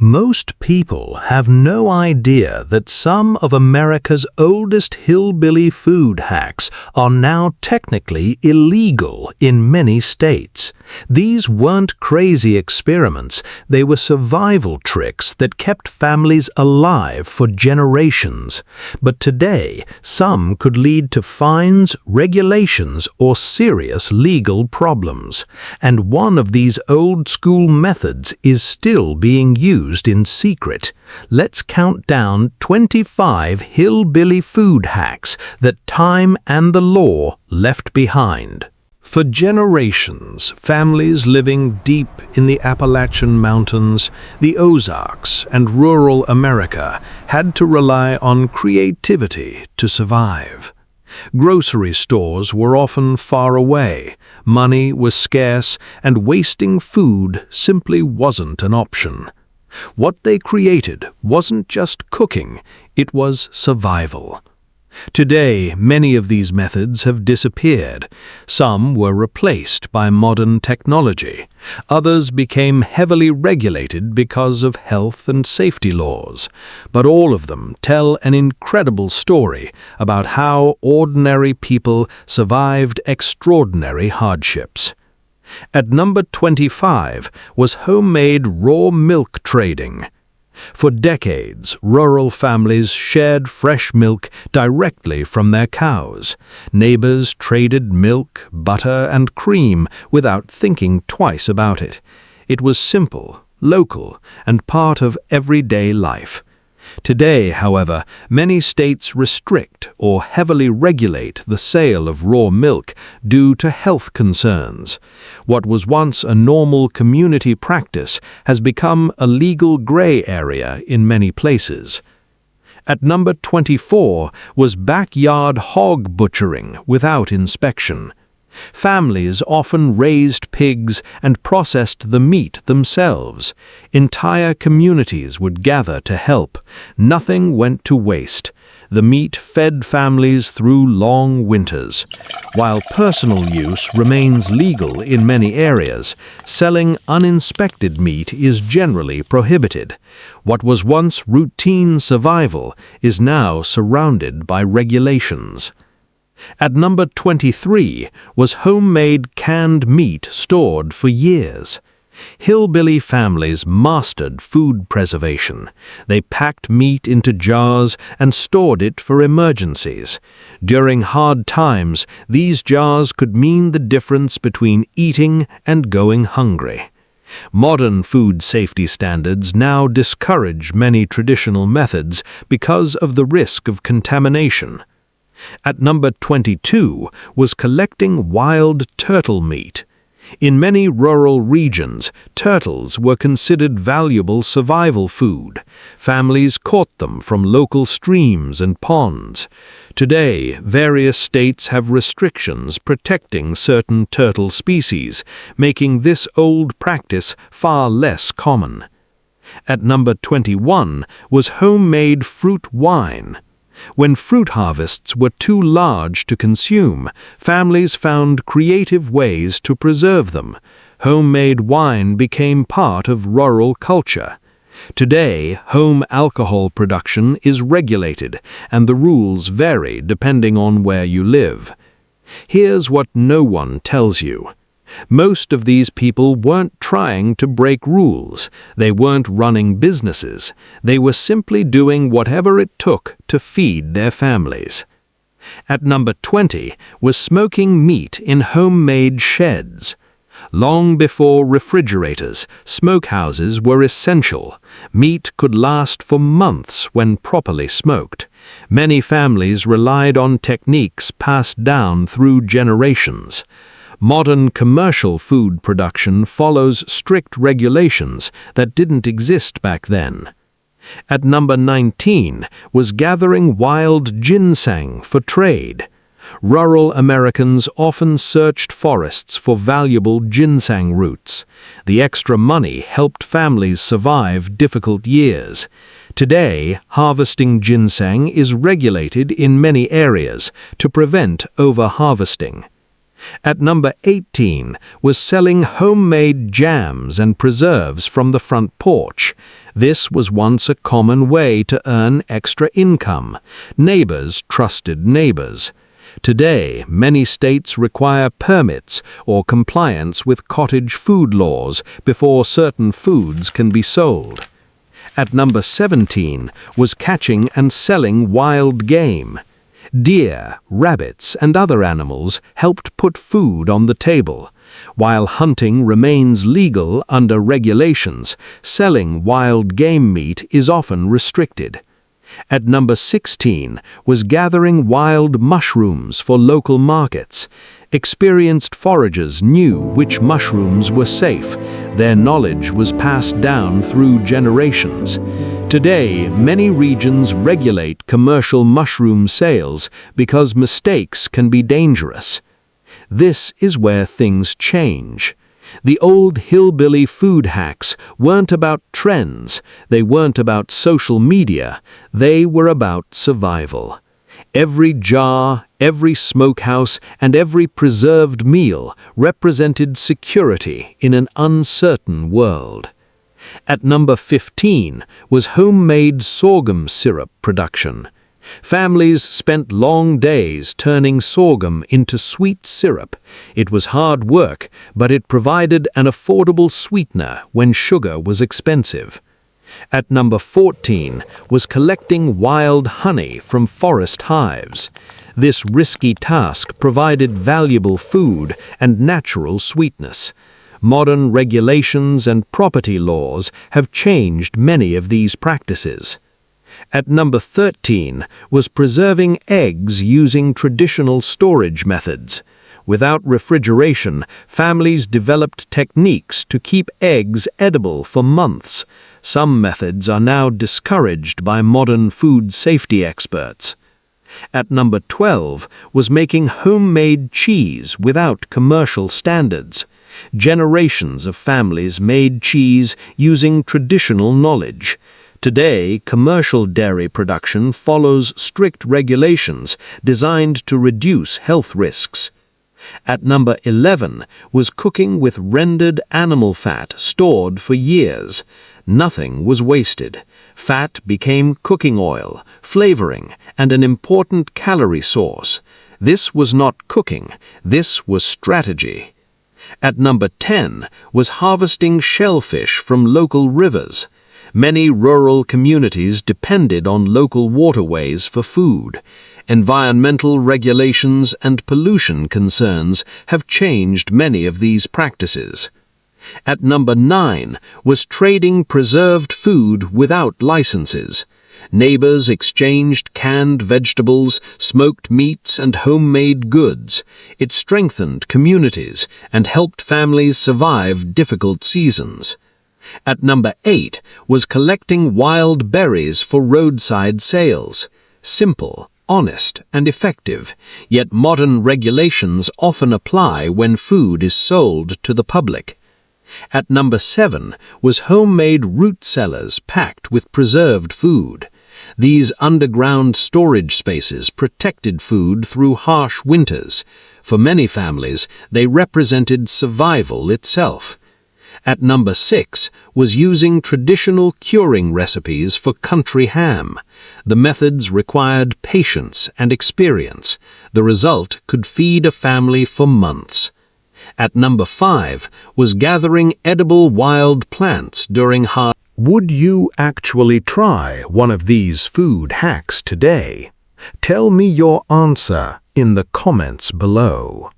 Most people have no idea that some of America's oldest hillbilly food hacks are now technically illegal in many states. These weren't crazy experiments, they were survival tricks that kept families alive for generations. But today, some could lead to fines, regulations, or serious legal problems. And one of these old-school methods is still being used in secret. Let's count down 25 hillbilly food hacks that time and the law left behind. For generations, families living deep in the Appalachian Mountains, the Ozarks, and rural America had to rely on creativity to survive. Grocery stores were often far away, money was scarce, and wasting food simply wasn't an option. What they created wasn't just cooking, it was survival. Today, many of these methods have disappeared. Some were replaced by modern technology. Others became heavily regulated because of health and safety laws. But all of them tell an incredible story about how ordinary people survived extraordinary hardships. At number 25 was homemade raw milk trading. For decades, rural families shared fresh milk directly from their cows. Neighbors traded milk, butter, and cream without thinking twice about it. It was simple, local, and part of everyday life. Today, however, many states restrict or heavily regulate the sale of raw milk due to health concerns. What was once a normal community practice has become a legal gray area in many places. At number 24 was backyard hog butchering without inspection. Families often raised pigs and processed the meat themselves. Entire communities would gather to help. Nothing went to waste. The meat fed families through long winters. While personal use remains legal in many areas, selling uninspected meat is generally prohibited. What was once routine survival is now surrounded by regulations. At number 23 was homemade canned meat stored for years. Hillbilly families mastered food preservation. They packed meat into jars and stored it for emergencies. During hard times, these jars could mean the difference between eating and going hungry. Modern food safety standards now discourage many traditional methods because of the risk of contamination. At number 22 was collecting wild turtle meat. In many rural regions, turtles were considered valuable survival food. Families caught them from local streams and ponds. Today, various states have restrictions protecting certain turtle species, making this old practice far less common. At number 21 was homemade fruit wine. When fruit harvests were too large to consume, families found creative ways to preserve them. Homemade wine became part of rural culture. Today, home alcohol production is regulated, and the rules vary depending on where you live. Here's what no one tells you. Most of these people weren't trying to break rules. They weren't running businesses. They were simply doing whatever it took to feed their families. At number 20 was smoking meat in homemade sheds. Long before refrigerators, smokehouses were essential. Meat could last for months when properly smoked. Many families relied on techniques passed down through generations. Modern commercial food production follows strict regulations that didn't exist back then. At number 19 was gathering wild ginseng for trade. Rural Americans often searched forests for valuable ginseng roots. The extra money helped families survive difficult years. Today, harvesting ginseng is regulated in many areas to prevent over-harvesting. At number 18 was selling homemade jams and preserves from the front porch. This was once a common way to earn extra income. Neighbors trusted neighbors. Today, many states require permits or compliance with cottage food laws before certain foods can be sold. At number 17 was catching and selling wild game. Deer, rabbits, and other animals helped put food on the table. While hunting remains legal under regulations, selling wild game meat is often restricted. At number 16 was gathering wild mushrooms for local markets. Experienced foragers knew which mushrooms were safe. Their knowledge was passed down through generations. Today, many regions regulate commercial mushroom sales because mistakes can be dangerous. This is where things change. The old hillbilly food hacks weren't about trends, they weren't about social media, they were about survival. Every jar, every smokehouse, and every preserved meal represented security in an uncertain world. At number 15 was homemade sorghum syrup production. Families spent long days turning sorghum into sweet syrup. It was hard work, but it provided an affordable sweetener when sugar was expensive. At number 14 was collecting wild honey from forest hives. This risky task provided valuable food and natural sweetness. Modern regulations and property laws have changed many of these practices. At number 13 was preserving eggs using traditional storage methods. Without refrigeration, families developed techniques to keep eggs edible for months. Some methods are now discouraged by modern food safety experts. At number 12 was making homemade cheese without commercial standards. Generations of families made cheese using traditional knowledge. Today, commercial dairy production follows strict regulations designed to reduce health risks. At number 11 was cooking with rendered animal fat stored for years. Nothing was wasted. Fat became cooking oil, flavoring, and an important calorie source. This was not cooking, this was strategy. At number 10 was harvesting shellfish from local rivers. Many rural communities depended on local waterways for food. Environmental regulations and pollution concerns have changed many of these practices. At number 9 was trading preserved food without licenses. Neighbors exchanged canned vegetables, smoked meats, and homemade goods. It strengthened communities and helped families survive difficult seasons. At number 8 was collecting wild berries for roadside sales. Simple, honest, and effective, yet modern regulations often apply when food is sold to the public. At number 7 was homemade root cellars packed with preserved food. These underground storage spaces protected food through harsh winters. For many families, they represented survival itself. At number 6 was using traditional curing recipes for country ham. The methods required patience and experience. The result could feed a family for months. At number 5 was gathering edible wild plants during harvest. Would you actually try one of these food hacks today? Tell me your answer in the comments below.